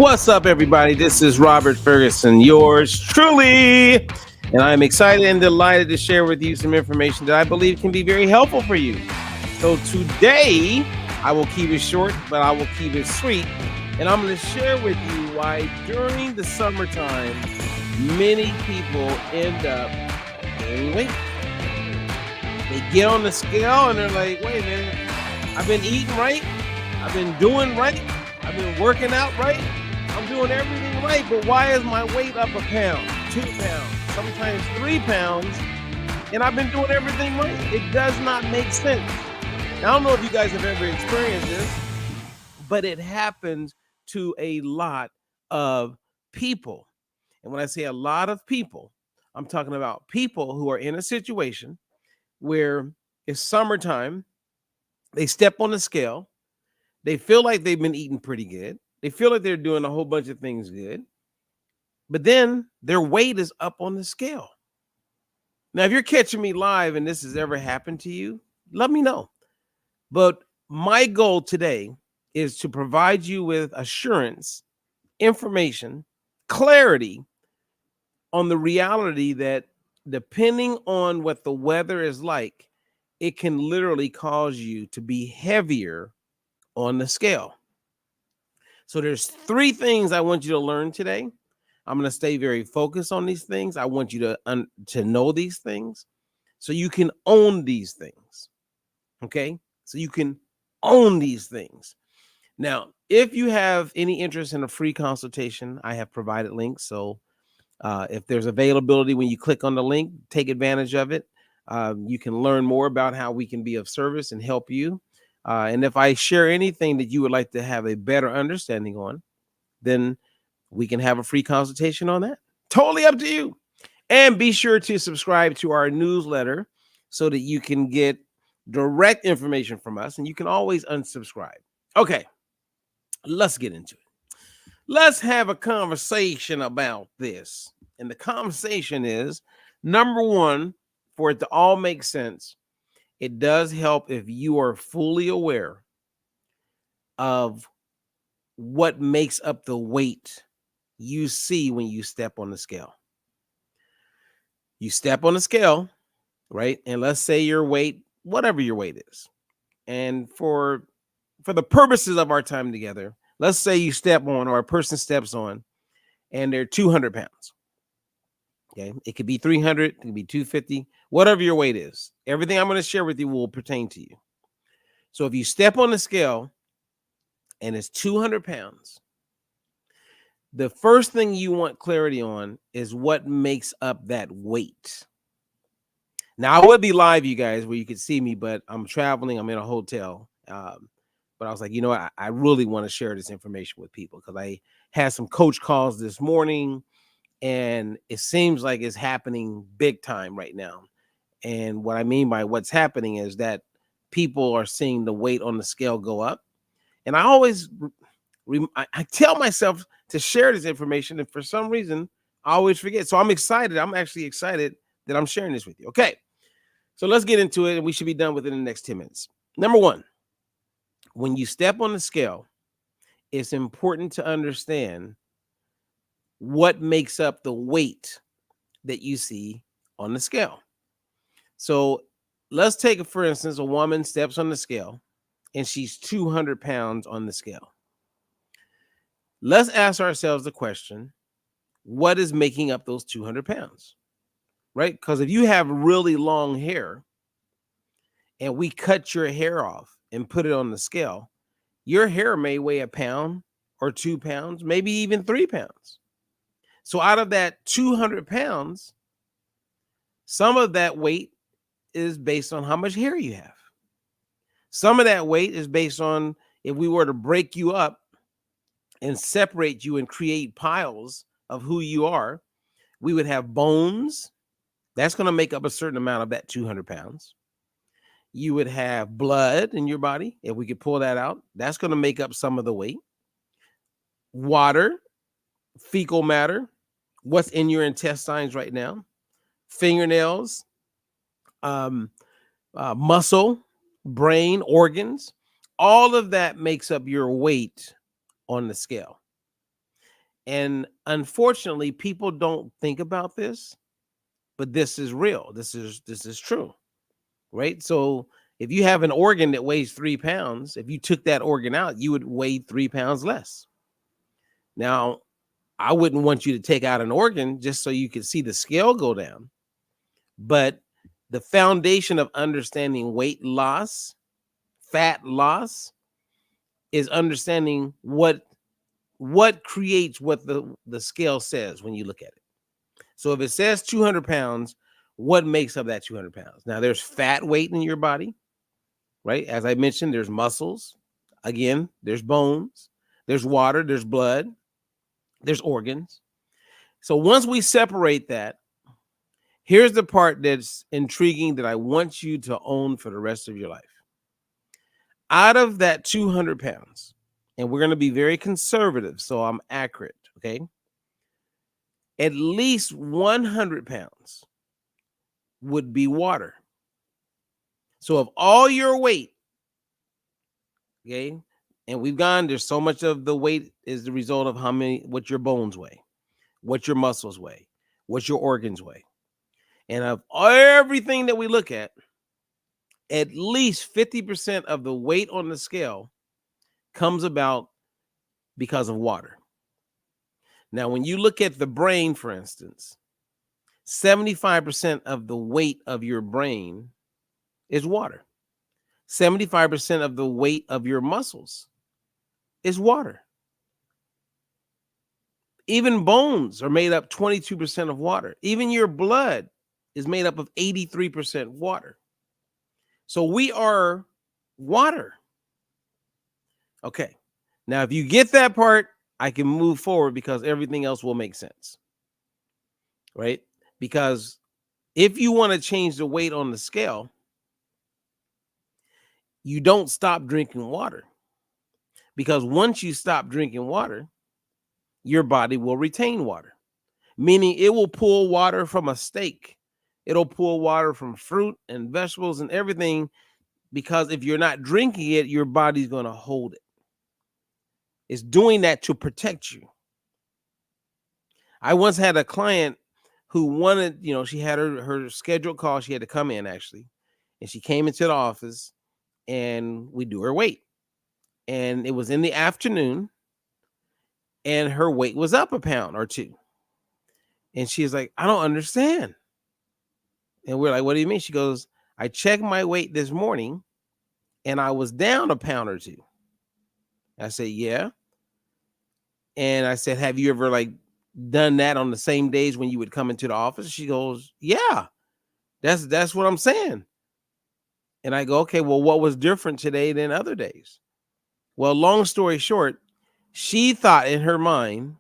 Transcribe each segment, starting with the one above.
What's up, everybody? This is Robert Ferguson, yours truly. And I'm excited and delighted to share with you some information that I believe can be very helpful for you. So today, I will keep it short, but I will keep it sweet. And I'm going to share with you why during the summertime, many people end up gaining weight. They get on the scale and they're like, wait a minute, I've been eating right. I've been doing right. I've been working out right. I'm doing everything right, but why is my weight up a pound, 2 pounds, sometimes 3 pounds, and I've been doing everything right? It does not make sense. Now, I don't know if you guys have ever experienced this, but it happens to a lot of people. And when I say a lot of people, I'm talking about people who are in a situation where it's summertime, they step on the scale, they feel like they've been eating pretty good. They feel like they're doing a whole bunch of things good, but then their weight is up on the scale. Now, if you're catching me live and this has ever happened to you, let me know. But my goal today is to provide you with assurance, information, clarity on the reality that depending on what the weather is like, it can literally cause you to be heavier on the scale. So there's 3 things I want you to learn today. I'm going to stay very focused on these things. I want you to know these things so you can own these things. Okay? So you can own these things. Now, if you have any interest in a free consultation, I have provided links. So if there's availability when you click on the link, take advantage of it. You can learn more about how we can be of service and help you. And if I share anything that you would like to have a better understanding on, then we can have a free consultation on that. Totally up to you. And be sure to subscribe to our newsletter so that you can get direct information from us, and you can always unsubscribe. Okay, let's get into it. Let's have a conversation about this. And the conversation is, number one, for it to all make sense, it does help if you are fully aware of what makes up the weight you see when you step on the scale. You step on the scale, right? And let's say your weight, whatever your weight is. And for the purposes of our time together, let's say you step on, or a person steps on, and they're 200 pounds. Okay. It could be 300, it could be 250, whatever your weight is. Everything I'm going to share with you will pertain to you. So if you step on the scale and it's 200 pounds, the first thing you want clarity on is what makes up that weight. Now, I would be live, you guys, where you could see me, but I'm traveling. I'm in a hotel. But I was like, you know what? I really want to share this information with people because I had some coach calls this morning, and it seems like it's happening big time right now. And what I mean by what's happening is that people are seeing the weight on the scale go up. And I always, I tell myself to share this information, and for some reason, I always forget. So I'm excited. I'm actually excited that I'm sharing this with you. Okay, so let's get into it, and we should be done within the next 10 minutes. Number one, when you step on the scale, it's important to understand what makes up the weight that you see on the scale. So let's take, for instance, a woman steps on the scale and she's 200 pounds on the scale. Let's ask ourselves the question, what is making up those 200 pounds? Right? Because if you have really long hair and we cut your hair off and put it on the scale, your hair may weigh a pound or 2 pounds, maybe even 3 pounds. So out of that 200 pounds, some of that weight is based on how much hair you have. Some of that weight is based on if we were to break you up and separate you and create piles of who you are, we would have bones. That's going to make up a certain amount of that 200 pounds. You would have blood in your body. If we could pull that out, that's going to make up some of the weight. Water, fecal matter, what's in your intestines right now, fingernails, muscle, brain, organs, all of that makes up your weight on the scale. And unfortunately, people don't think about this, but this is real. This is true, right? So if you have an organ that weighs 3 pounds, if you took that organ out, you would weigh 3 pounds less. Now, I wouldn't want you to take out an organ just so you could see the scale go down. But the foundation of understanding weight loss, fat loss, is understanding what creates what the scale says when you look at it. So if it says 200 pounds, what makes up that 200 pounds? Now, there's fat weight in your body, right? As I mentioned, there's muscles. Again, there's bones, there's water, there's blood, there's organs. So once we separate that, here's the part that's intriguing that I want you to own for the rest of your life. Out of that 200 pounds, and we're going to be very conservative, so I'm accurate, okay? At least 100 pounds would be water. So of all your weight, okay, and we've gone, there's so much of the weight is the result of what your bones weigh, what your muscles weigh, what your organs weigh. And of everything that we look at least 50% of the weight on the scale comes about because of water. Now, when you look at the brain, for instance, 75% of the weight of your brain is water. 75% of the weight of your muscles is water. Even bones are made up 22% of water. Even your blood is made up of 83% water. So we are water. Okay. Now, if you get that part, I can move forward because everything else will make sense. Right? Because if you want to change the weight on the scale, you don't stop drinking water. Because once you stop drinking water, your body will retain water, meaning it will pull water from a steak. It'll pull water from fruit and vegetables and everything, because if you're not drinking it, your body's going to hold it. It's doing that to protect you. I once had a client who wanted, she had her scheduled call. She had to come in actually. And she came into the office and we do her weight. And it was in the afternoon and her weight was up a pound or two. And she's like, I don't understand. And we're like, what do you mean? She goes, I checked my weight this morning and I was down a pound or two. I said, yeah. And I said, have you ever done that on the same days when you would come into the office? She goes, yeah, that's what I'm saying. And I go, okay, well, what was different today than other days? Well, long story short, she thought in her mind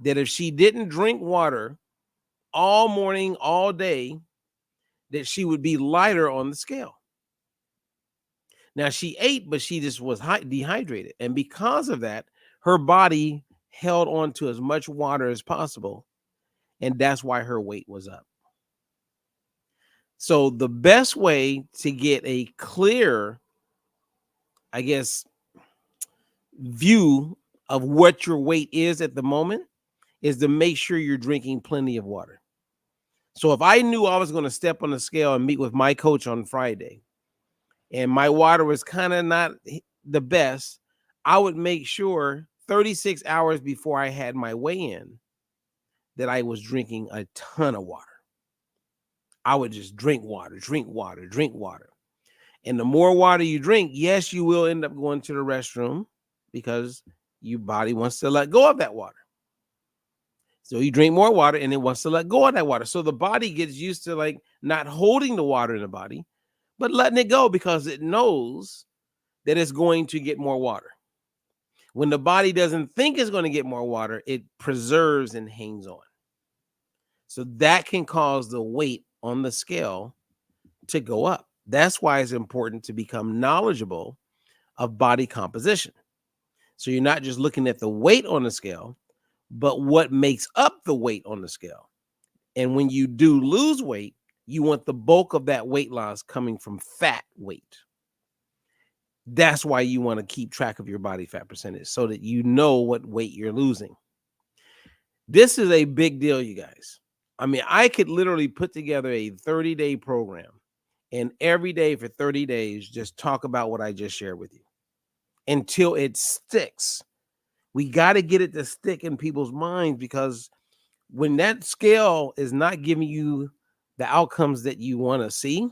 that if she didn't drink water all morning, all day, that she would be lighter on the scale. Now she ate, but she just was dehydrated. And because of that, her body held on to as much water as possible. And that's why her weight was up. So the best way to get a clear, I guess, view of what your weight is at the moment is to make sure you're drinking plenty of water. So if I knew I was going to step on the scale and meet with my coach on Friday and my water was kind of not the best, I would make sure 36 hours before I had my weigh-in that I was drinking a ton of water. I would just drink water. And the more water you drink, yes, you will end up going to the restroom because your body wants to let go of that water. So you drink more water and it wants to let go of that water. So the body gets used to not holding the water in the body, but letting it go because it knows that it's going to get more water. When the body doesn't think it's going to get more water, it preserves and hangs on. So that can cause the weight on the scale to go up. That's why it's important to become knowledgeable of body composition. So you're not just looking at the weight on the scale, but what makes up the weight on the scale. And when you do lose weight, you want the bulk of that weight loss coming from fat weight. That's why you want to keep track of your body fat percentage so that you know what weight you're losing. This is a big deal, you guys. I mean, I could literally put together a 30-day program and every day for 30 days just talk about what I just shared with you until it sticks. We got to get it to stick in people's minds, because when that scale is not giving you the outcomes that you want to see,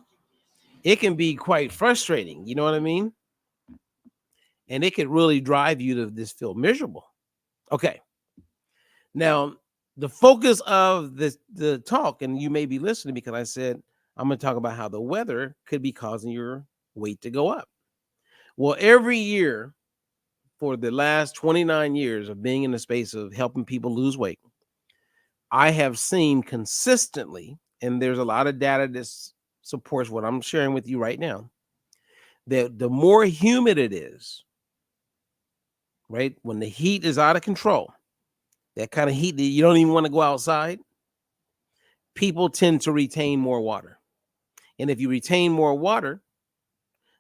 it can be quite frustrating. You know what I mean? And it could really drive you to just feel miserable. Okay. Now, the focus of the talk, and you may be listening because I said I'm going to talk about how the weather could be causing your weight to go up. Well, every year for the last 29 years of being in the space of helping people lose weight, I have seen consistently, and there's a lot of data that supports what I'm sharing with you right now, that the more humid it is, right, when the heat is out of control, that kind of heat that you don't even want to go outside, people tend to retain more water. And if you retain more water,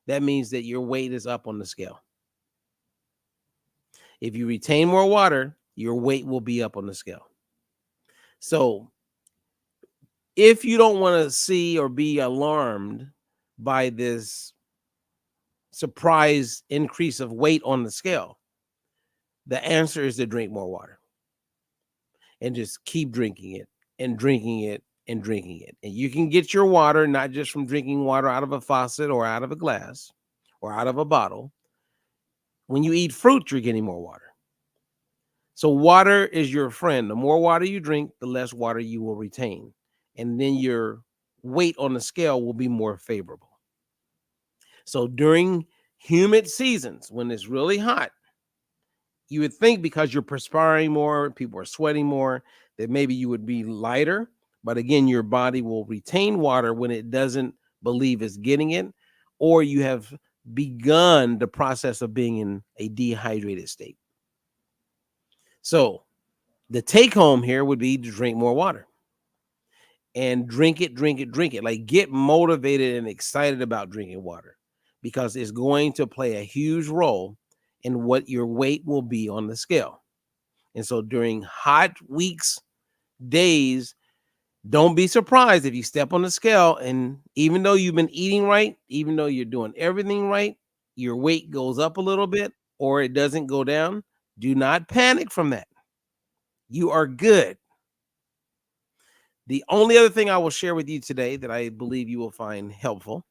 that means that your weight is up on the scale. If you retain more water, your weight will be up on the scale. So if you don't want to see or be alarmed by this surprise increase of weight on the scale, the answer is to drink more water and just keep drinking it and drinking it and drinking it. And you can get your water not just from drinking water out of a faucet or out of a glass or out of a bottle. When you eat fruit, you're getting more water. So water is your friend. The more water you drink, the less water you will retain. And then your weight on the scale will be more favorable. So during humid seasons, when it's really hot, you would think because you're perspiring more, people are sweating more, that maybe you would be lighter. But again, your body will retain water when it doesn't believe it's getting it, or you have begun the process of being in a dehydrated state. So the take home here would be to drink more water and drink it, drink it, drink it. Like, get motivated and excited about drinking water, because it's going to play a huge role in what your weight will be on the scale. And so during hot weeks, days, don't be surprised if you step on the scale and even though you've been eating right, even though you're doing everything right, your weight goes up a little bit or it doesn't go down. Do not panic from that. You are good. The only other thing I will share with you today that I believe you will find helpful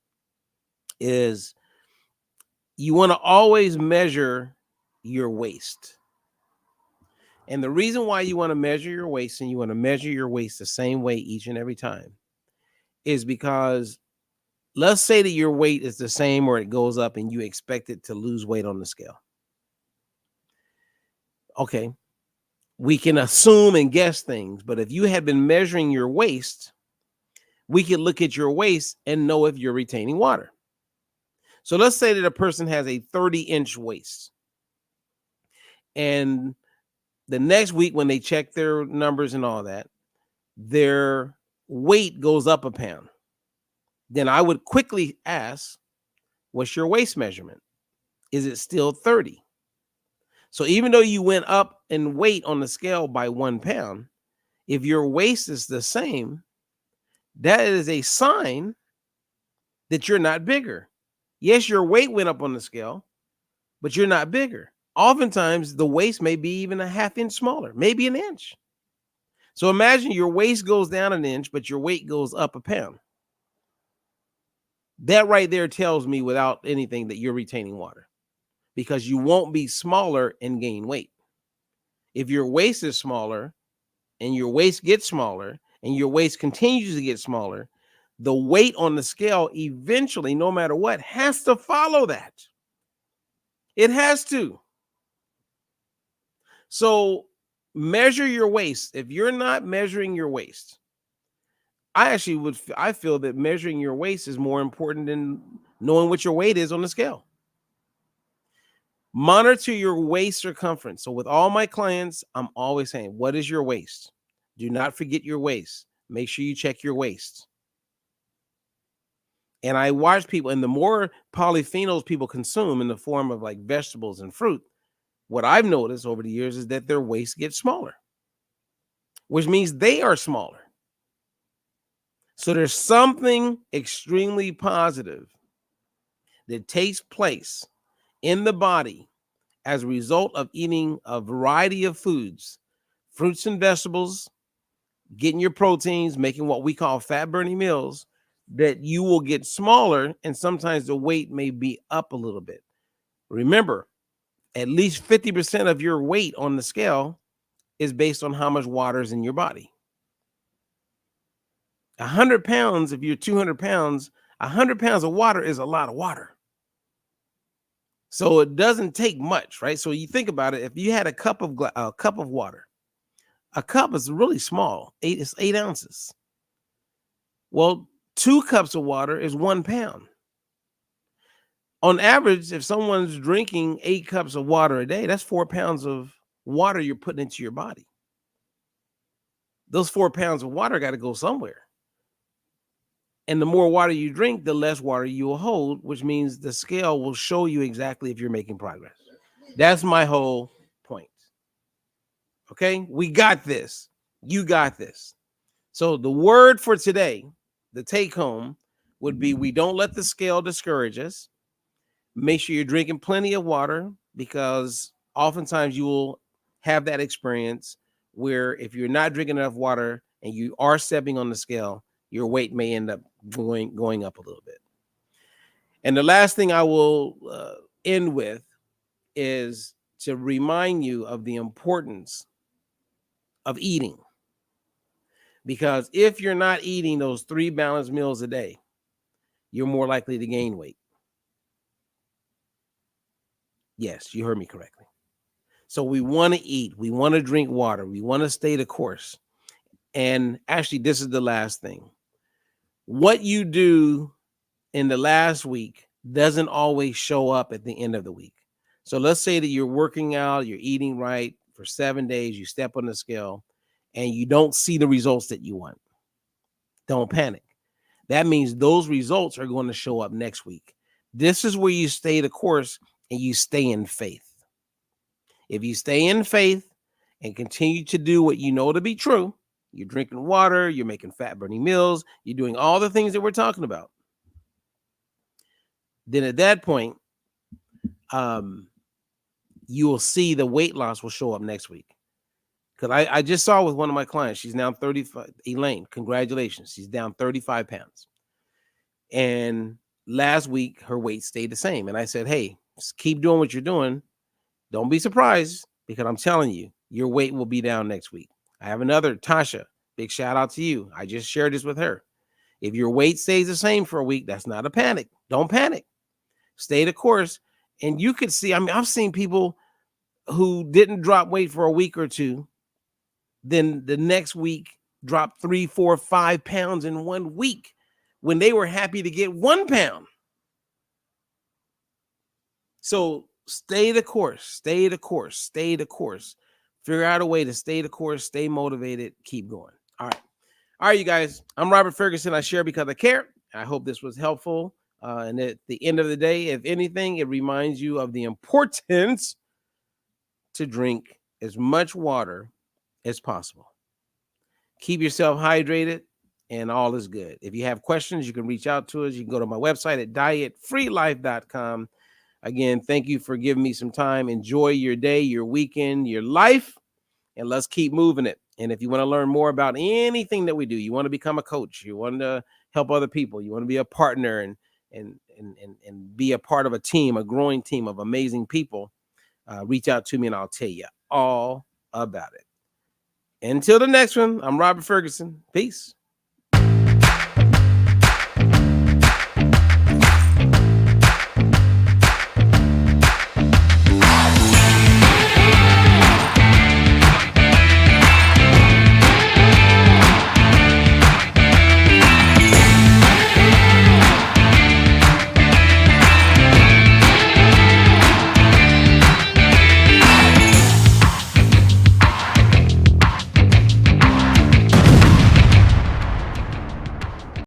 is you want to always measure your waist. And the reason why you want to measure your waist, and you want to measure your waist the same way each and every time, is because let's say that your weight is the same or it goes up and you expect it to lose weight on the scale. Okay, we can assume and guess things, but if you had been measuring your waist, we could look at your waist and know if you're retaining water. So let's say that a person has a 30-inch waist, and the next week when they check their numbers and all that, their weight goes up a pound. Then I would quickly ask, what's your waist measurement? Is it still 30? So even though you went up in weight on the scale by 1 pound, if your waist is the same, that is a sign that you're not bigger. Yes, your weight went up on the scale, but you're not bigger. Oftentimes, the waist may be even a half inch smaller, maybe an inch. So imagine your waist goes down an inch, but your weight goes up a pound. That right there tells me without anything that you're retaining water, because you won't be smaller and gain weight. If your waist is smaller and your waist gets smaller and your waist continues to get smaller, the weight on the scale eventually, no matter what, has to follow that. It has to. So measure your waist. If you're not measuring your waist, I feel that measuring your waist is more important than knowing what your weight is on the scale. Monitor your waist circumference. So with all my clients, I'm always saying, what is your waist? Do not forget your waist. Make sure you check your waist. And I watch people, and the more polyphenols people consume in the form of like vegetables and fruit, what I've noticed over the years is that their waist gets smaller. which means they are smaller. So there's something extremely positive that takes place in the body as a result of eating a variety of foods, fruits and vegetables, getting your proteins, making what we call fat burning meals, that you will get smaller and sometimes the weight may be up a little bit. Remember, at least 50% of your weight on the scale is based on how much water is in your body. 100 pounds, if you're 200 pounds, 100 pounds of water is a lot of water. So it doesn't take much, right? So you think about it. If you had a cup of water, a cup is really small. It's 8 ounces. Well, 2 cups of water is 1 pound. On average, if someone's drinking 8 cups of water a day, that's 4 pounds of water you're putting into your body. Those 4 pounds of water got to go somewhere. And the more water you drink, the less water you will hold, which means the scale will show you exactly if you're making progress. That's my whole point. Okay, we got this. You got this. So the word for today, the take home, would be we don't let the scale discourage us. Make sure you're drinking plenty of water, because oftentimes you will have that experience where if you're not drinking enough water and you are stepping on the scale, your weight may end up going up a little bit. And the last thing I will end with is to remind you of the importance of eating. Because if you're not eating those 3 balanced meals a day, you're more likely to gain weight. Yes, you heard me correctly. So we want to eat, we want to drink water, we want to stay the course. And actually, this is the last thing. What you do in the last week doesn't always show up at the end of the week. So let's say that you're working out, you're eating right for 7 days, you step on the scale, and you don't see the results that you want. Don't panic. That means those results are going to show up next week. This is where you stay the course and you stay in faith. If you stay in faith and continue to do what you know to be true, you're drinking water, you're making fat burning meals, you're doing all the things that we're talking about, then at that point, you will see the weight loss will show up next week. Because I just saw with one of my clients, she's now 35. Elaine, congratulations. She's down 35 pounds. And last week, her weight stayed the same. And I said, hey, just keep doing what you're doing. Don't be surprised, because I'm telling you, your weight will be down next week. I have another, Tasha, big shout out to you. I just shared this with her. If your weight stays the same for a week, that's not a panic. Don't panic. Stay the course. And you could see, I mean, I've seen people who didn't drop weight for a week or two, then the next week drop 3, 4, 5 pounds in 1 week when they were happy to get 1 pound. So stay the course, stay the course, stay the course. Figure out a way to stay the course, stay motivated, keep going. All right. All right, you guys. I'm Robert Ferguson. I share because I care. I hope this was helpful. And at the end of the day, if anything, it reminds you of the importance to drink as much water as possible. Keep yourself hydrated and all is good. If you have questions, you can reach out to us. You can go to my website at dietfreelife.com. Again, thank you for giving me some time. Enjoy your day, your weekend, your life, and let's keep moving it. And if you want to learn more about anything that we do, you want to become a coach, you want to help other people, you want to be a partner and be a part of a team, a growing team of amazing people, reach out to me and I'll tell you all about it. Until the next one, I'm Robert Ferguson. Peace.